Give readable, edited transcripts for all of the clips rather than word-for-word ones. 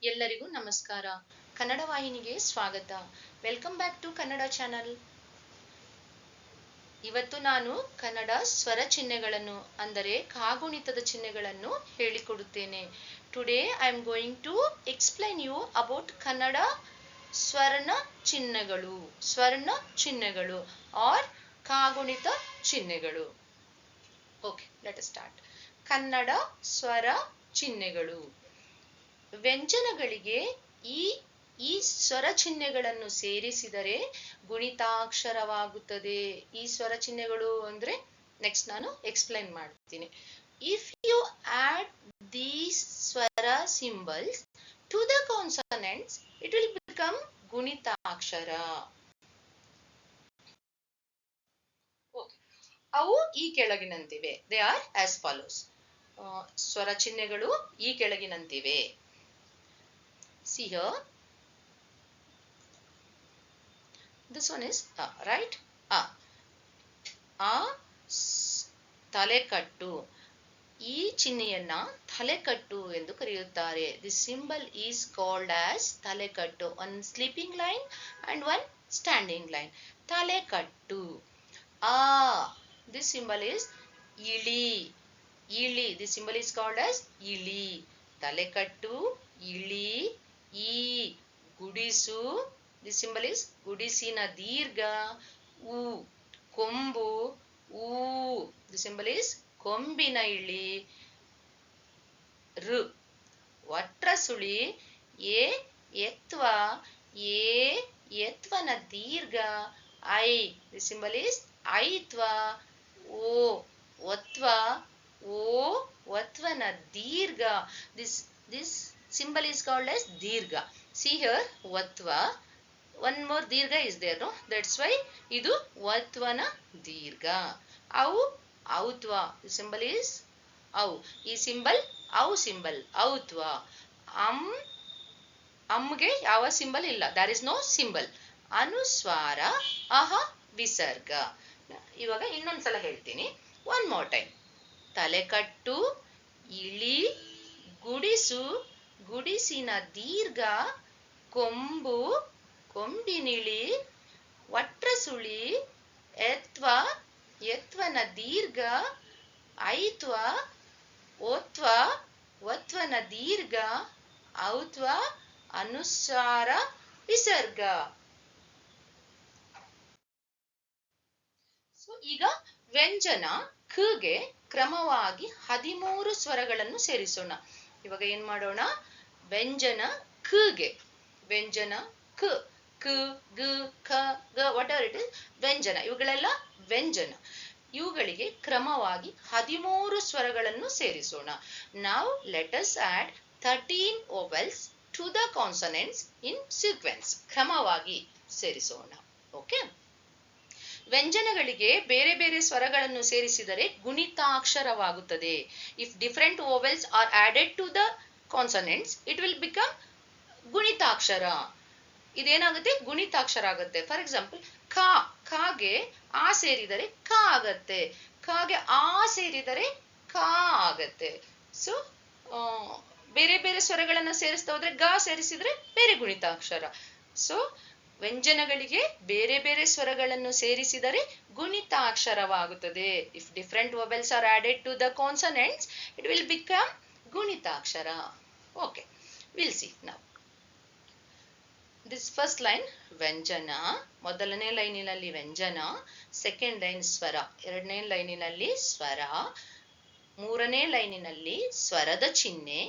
ಎಲ್ಲರಿಗೂ ನಮಸ್ಕಾರ. ಕನ್ನಡ ವಾಹಿನಿಗೆ ಸ್ವಾಗತ. Welcome back to Kannada channel. ಇವತ್ತು ನಾನು ಕನ್ನಡ ಸ್ವರ ಚಿಹ್ನೆಗಳನ್ನು ಅಂದರೆ ಕಾಗುಣಿತದ ಚಿಹ್ನೆಗಳನ್ನು ಹೇಳಿಕೊಡುತ್ತೇನೆ. Today I am going to explain you about Kannada ಸ್ವರ್ಣ ಚಿಹ್ನೆಗಳು ಆರ್ ಕಾಗುಣಿತ ಚಿಹ್ನೆಗಳು. Okay, let us start. Kannada ಸ್ವರ ಚಿಹ್ನೆಗಳು. ವ್ಯಂಜನಗಳಿಗೆ ಈ ಈ ಸ್ವರ ಚಿಹ್ನೆಗಳನ್ನು ಸೇರಿಸಿದರೆ ಗುಣಿತಾಕ್ಷರವಾಗುತ್ತದೆ. ಈ ಸ್ವರ ಚಿಹ್ನೆಗಳು ಅಂದ್ರೆ ನೆಕ್ಸ್ಟ್ ನಾನು ಎಕ್ಸ್ಪ್ಲೈನ್ ಮಾಡ್ತೀನಿ. ಇಫ್ ಯು ಆಡ್ ದೀಸ್ ಸ್ವರ symbols to the consonants it will become ಗುಣಿತಾಕ್ಷರ. ಅವು ಈ ಕೆಳಗಿನಂತಿವೆ. They are as follows. ಸ್ವರ ಚಿಹ್ನೆಗಳು ಈ ಕೆಳಗಿನಂತಿವೆ. See here, this one is right. ತಲೆಕಟ್ಟು. ಈ ಚಿಹ್ನೆಯನ್ನ ತಲೆಕಟ್ಟು ಎಂದು ಕರೆಯುತ್ತಾರೆ. This symbol is called as Talekattu. One sleeping line and one standing line. Talekattu. This symbol is ಇಳಿ. This symbol is called as ಇಳಿ. ತಲೆಕಟ್ಟು, ಇಳಿ. ಈ ಗುಡಿಸು. This symbol is ಗುಡಿಸಿನ ದೀರ್ಘ. ಉ ಕೊಂಬು. ಊ This symbol is ಕೊಂಬಿನ ಇಳಿ. ಋ ಒಟ್ರಸುಳಿ. ಎ ಎತ್ವ. ಏ ಎತ್ವನ ದೀರ್ಘ. I This symbol is ಐತ್ವ. ಓ ಒತ್ವ. ಓ ಒತ್ವನ ದೀರ್ಘ. This symbol is called as dirgha. See here, vatva. One more dirgha is there, no? That's why idu vatvana dirgha. Au, autva. The symbol is au. Ee symbol au symbol. Autva. Amge yava symbol illa. There is no symbol. Anuswara, aha, visarga. ಇವಾಗ ಇನ್ನೊಂದ್ಸಲ ಹೇಳ್ತೀನಿ. One more time. ತಲೆಕಟ್ಟು, ಇಳಿ, ಗುಡಿಸು, ಗುಡಿಸಿನ ದೀರ್ಘ, ಕೊಂಬು, ಕೊಂಬಿನಿಳಿ, ಒಟ್ರಸುಳಿ, ಎತ್ವ, ಎತ್ವನ ದೀರ್ಘ, ಐತ್ವ, ಓತ್ವ, ಒತ್ವನ ದೀರ್ಘ, ಔತ್ವ, ಅನುಸ್ವಾರ, ವಿಸರ್ಗ. ಈಗ ವ್ಯಂಜನ ಖಗೆ ಕ್ರಮವಾಗಿ 13 ಸ್ವರಗಳನ್ನು ಸೇರಿಸೋಣ. ಇವಾಗ ಏನ್ ಮಾಡೋಣ? ವ್ಯಂಜನ ಖಗೆ, ವ್ಯಂಜನ ಕ, ಕ, ಗ, ಖ, ಗ, ವಾಟ್ ಎವರ್ ಇಟ್ ಇಸ್, ವ್ಯಂಜನ. ಇವುಗಳೆಲ್ಲ ವ್ಯಂಜನ. ಇವುಗಳಿಗೆ ಕ್ರಮವಾಗಿ 13 ಸ್ವರಗಳನ್ನು ಸೇರಿಸೋಣ. ನಾವು let us add 13 vowels to the consonants in sequence. ಕ್ರಮವಾಗಿ ಸೇರಿಸೋಣ. ಓಕೆ. ವ್ಯಂಜನಗಳಿಗೆ ಬೇರೆ ಬೇರೆ ಸ್ವರಗಳನ್ನು ಸೇರಿಸಿದರೆ ಗುಣಿತಾಕ್ಷರವಾಗುತ್ತದೆ. If different vowels are added to the consonants it will become ಗುಣಿತಾಕ್ಷರ. ಇದೇನಾಗುತ್ತೆ? ಗುಣಿತಾಕ್ಷರ ಆಗುತ್ತೆ. ಫಾರ್ ಎಕ್ಸಾಂಪಲ್, ಖಗೆ ಆ ಸೇರಿದರೆ ಕ ಆಗತ್ತೆ. ಖಗೆ ಆ ಸೇರಿದರೆ ಕ ಆಗತ್ತೆ. ಸೊ ಬೇರೆ ಬೇರೆ ಸ್ವರಗಳನ್ನ ಸೇರಿಸ್ತಾ ಹೋದ್ರೆ ಗ ಸೇರಿಸಿದ್ರೆ ಬೇರೆ ಗುಣಿತಾಕ್ಷರ. ಸೊ ವ್ಯಂಜನಗಳಿಗೆ ಬೇರೆ ಬೇರೆ ಸ್ವರಗಳನ್ನು ಸೇರಿಸಿದರೆ ಗುಣಿತಾಕ್ಷರವಾಗುತ್ತದೆ. If different vowels are added to the consonants it will become ಗುಣಿತಾಕ್ಷರ. Okay, will see now. This first line ವ್ಯಂಜನ. ಮೊದಲನೇ ಲೈನಿನಲ್ಲಿ ವ್ಯಂಜನ, ಸೆಕೆಂಡ್ ಲೈನ್ ಸ್ವರ, ಎರಡನೇ ಲೈನಿನಲ್ಲಿ ಸ್ವರ, ಮೂರನೇ ಲೈನಿನಲ್ಲಿ ಸ್ವರದ ಚಿಹ್ನೆ,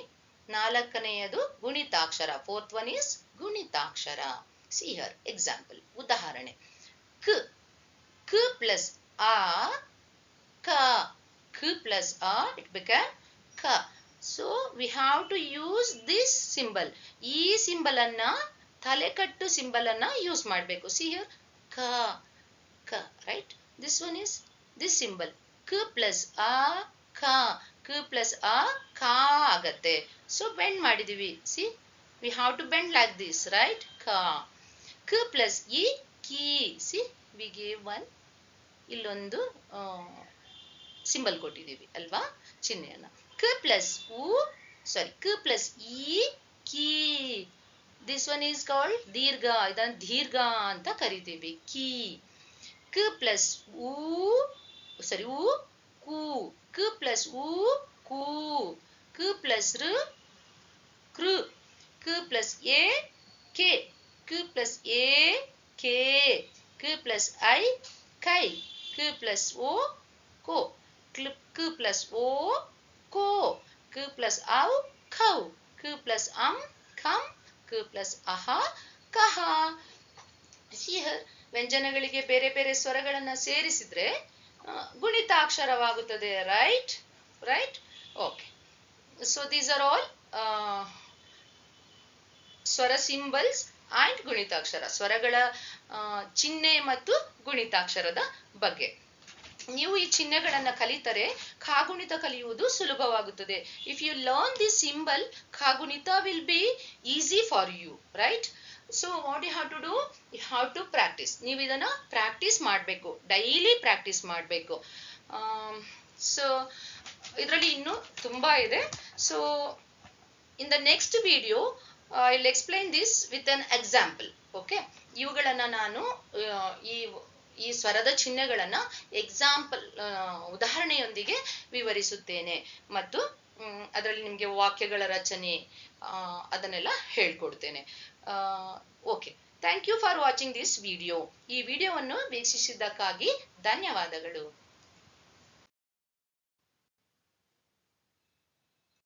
ನಾಲ್ಕನೆಯದು ಗುಣಿತಾಕ್ಷರ. ಫೋರ್ತ್ ಒನ್ ಇಸ್ ಗುಣಿತಾಕ್ಷರ. See here, example, ಉದಾಹರಣೆ. ಕ, ಕ plus a, ka, k plus a, it became ka. So we have to use this symbol. ಈ ಸಿಂಬಲ್ ಅನ್ನ, ತಲೆಕಟ್ಟು ಸಿಂಬಲ್ ಅನ್ನ ಯೂಸ್ ಮಾಡಬೇಕು. See here, ka, ka, right? This one is this symbol. k plus a, ka, k plus a, ka ಆಗತ್ತೆ. So bend ಮಾಡಿದೀವಿ. See, we have to bend like this, right? Ka. ಕ plus E, Ki. C, we gave one, ಇಲ್ಲೊಂದು symbol ಕೊಟ್ಟಿದ್ದೀವಿ ಅಲ್ವಾ, ಚಿಹ್ನೆಯನ್ನ. ಕ plus ಉ, ಸಾರಿ, ಕ plus E, key. This one is called ದೀರ್ಘ. ಇದನ್ನ ದೀರ್ಘ ಅಂತ ಕರಿತೀವಿ. ಕೀ. ಕ ಪ್ಲಸ್ ಊ ಸರಿ ಊ ಕು. ಕ ಪ್ಲಸ್ ಊ ಕು. ಕ ಪ್ಲಸ್ ಋ ಕೃ. ಕ ಪ್ಲಸ್ ಎ ಕೆ. ಕ ಪ್ಲಸ್ ಎ ಕೆ. ಕ ಪ್ಲಸ್ ಐ ಕೈ. ಕ ಪ್ಲಸ್ ಓ ಕೋ. ಕ ಪ್ಲಸ್ ಓ ಕೋ. ಕ ಪ್ಲಸ್ ಔ ಖೌ. ಕ ಪ್ಲಸ್ ಖಂ. ಕ ಪ್ಲಸ್ ಅಹ ಕಹ. ವ್ಯಂಜನಗಳಿಗೆ ಬೇರೆ ಬೇರೆ ಸ್ವರಗಳನ್ನ ಸೇರಿಸಿದ್ರೆ ಗುಣಿತಾಕ್ಷರವಾಗುತ್ತದೆ. Right right. Okay. So these are all ಸ್ವರ ಸಿಂಬಲ್ಸ್ ಅಂಡ್ ಗುಣಿತಾಕ್ಷರ. ಸ್ವರಗಳ ಚಿಹ್ನೆ ಮತ್ತು ಗುಣಿತಾಕ್ಷರದ ಬಗ್ಗೆ. ನೀವು ಈ ಚಿಹ್ನೆಗಳನ್ನ ಕಲಿತರೆ ಖಾಗುಣಿತ ಕಲಿಯುವುದು ಸುಲಭವಾಗುತ್ತದೆ. If you learn this symbol, ಖಾಗುಣಿತ will be easy for you. Right. So what you have to do? You have to practise. ನೀವು ಇದನ್ನ ಪ್ರಾಕ್ಟೀಸ್ ಮಾಡಬೇಕು, ಡೈಲಿ ಪ್ರಾಕ್ಟೀಸ್ ಮಾಡಬೇಕು. ಸೊ ಇದರಲ್ಲಿ ಇನ್ನೂ ತುಂಬಾ ಇದೆ. So in the next video I will explain this with an example. Okay. ಇವುಗಳನ್ನ ನಾನು ಈ ಸ್ವರದ ಚಿಹ್ನೆಗಳನ್ನ ಎಕ್ಸಾಂಪಲ್ ಉದಾಹರಣೆಯೊಂದಿಗೆ ವಿವರಿಸುತ್ತೇನೆ ಮತ್ತು ಅದರಲ್ಲಿ ನಿಮಗೆ ವಾಕ್ಯಗಳ ರಚನೆ ಅದನ್ನೆಲ್ಲ ಹೇಳ್ಕೊಡ್ತೇನೆ. Okay. Thank you for watching this video. ಈ ವಿಡಿಯೋವನ್ನು ವೀಕ್ಷಿಸಿದ್ದಕ್ಕಾಗಿ ಧನ್ಯವಾದಗಳು.